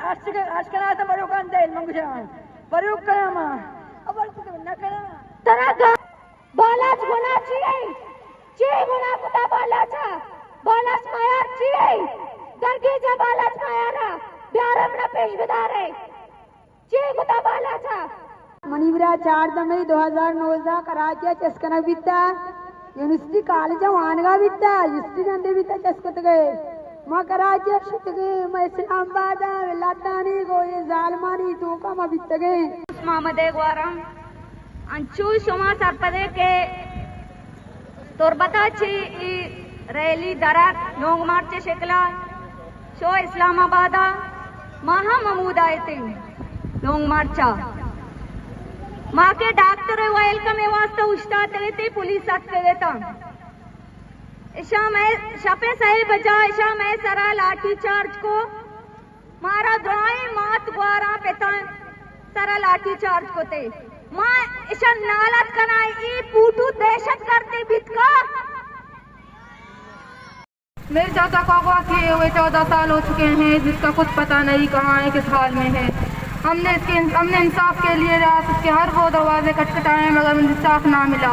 aşkana barukan değil mangushan baruk karama abar na kara तरा बालाच गुणाची चे गुणा कुठा बालाचा बालाच मायाची दर्गेच्या बालाच मायारा ब्यारमना पेशवेदार चे कुठा बालाचा मणिवरा 4 मई 2009 कराची चस्कना बित्ता यूनिवर्सिटी कॉलेज वानगा बित्ता हिस्ट्री गंदे बित्ता चस्कत गए मां कराची शुत गए मैं इस्लामाबाद लातानी गोये जालमानी तो का मा बित्त गए मामदे ग्वारम अंचू शुमा सरपदे के तोरबताची रैली दरात नोंग मार्च शिकला शो इस्लामाबाद महा ममूदा येते नोंग मार्चा माँ के डॉक्टर वेलकम वास्ते उष्टा ते पुलिस देता ईशा मैं शपे सही बजा ईशा मैं सरा लाठी चार्ज को मारा द्रोई मात ग्वारा पेता सरा लाठी चार्ज को ते माँ ईशा नालत कनाई ई पूटू दहशत करते बितका मेरे चाचा को अगवा किए हुए 14 साल हो चुके हैं जिसका कुछ पता नहीं कहाँ है किस हाल में है। हमने इंसाफ के लिए रियासत के हर वो दरवाजे खटखटाए मगर इंसाफ ना मिला।